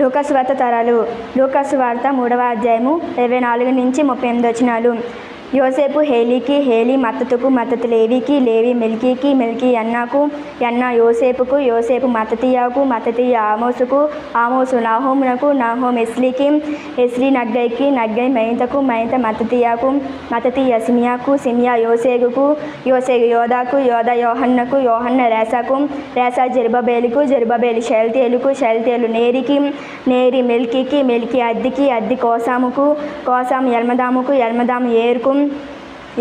లూకాసు వార్త తరాలు. లూకాసు వార్త 3వ అధ్యాయము 24 నుంచి 38 వచనాలు. యోసేపు హేలీకి, హేలీ మత్తతుకు, మత్తతు లేవీకి, లేవి మెల్కీకి, మెల్కీ యన్నాకు, యన్నా యోసేపుకు, యోసేపు మత్తతీయాకు, మత్తతీయ ఆమోసుకు, ఆమోసు నాహోమునకు, నాహోం ఎస్లీకి, ఎస్లీ నగ్గైకి, నగ్గై మయతకు, మయత మత్తతీయాకు, మత్తతీయ సిమియాకు, సిమియా యోసేగుకు, యోసేగు యోదాకు, యోదా యోహన్నకు, యోహన్న రేసాకు, రేసా జెరుబ్బేలుకు, జెరుబ్బేలు షయల్తీయేలుకు, షయల్తీయేలు నేరికి, నేరి మెల్కీకి, మెల్కీ అద్దికి, అద్ది కోసాముకు, కోసాము ఎల్మదాముకు, ఎల్మదాము ఏరుకు,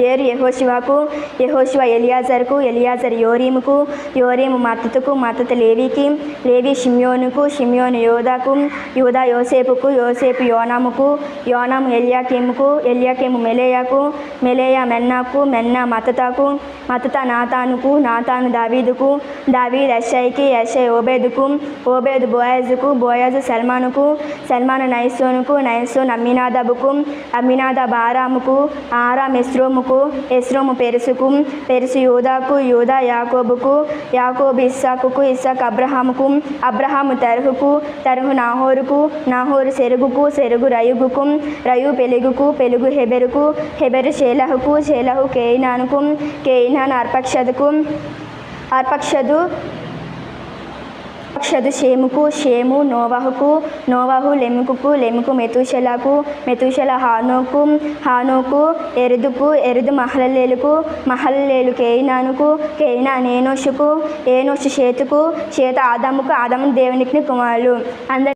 ఏరు యెహోషువకు, యెహోషువ ఎలియాజరుకు, ఎలియాజరు యోరీముకు, యోరీము మత్తతుకు, మత్తతు లేవీకి, లేవి షిమ్యోనుకు, షిమ్యోను యోదాకు, యూదా యోసేపుకు, యోసేపు యోనాముకు, యోనాము ఎల్యాకీముకు, ఎల్యాకీము మెలేయాకు, మెలేయా మెన్నాకు, మెన్నా మత్తతాకు, మత్తత నాతానుకు, నాతాను దావీదుకు, దావీదు యెషైకి, యెషై ఓబేదుకు, ఓబేదు బోయాజుకు, బోయాజు సల్మానుకు, సల్మాను నయసోనుకు, నయసోను అమ్మినాదాబుకు, అమ్మినాదాబు ఆరాముకు, ఆరాం ఎస్రోము, ఎస్రోము పెరుసుకు, పెరుసు యూదాకు, యూదా యాకోబుకు, యాకోబు ఇస్సాకుకు, ఇస్సాకు అబ్రహాముకు, అబ్రహాము తరుహుకు, తరుహు నాహోరుకు, నాహోరు సెరుగుకు, సెరుగు రయుగుకు, రయు పెలుగుకు, పెలుగు హెబెరుకు, హెబెరు షేలహుకు, షేలహు కేయినానుకు, కేయినాను అర్పక్షదుకు, అర్పక్షదు షేముకు, షేము నోవహుకు, నోవహు లెముకుకు, లెముకు మెతూషెలకు, మెతూషెల హానోకు, హానోకు ఎరుదుకు, ఎరుదు మహలలేలుకు, మహలలేలు కేయినానుకు, కేయినాను ఏనోషుకు, ఏనోషు షేతుకు, షేత ఆదాముకు, ఆదాము దేవునికి కుమారులు. అందరి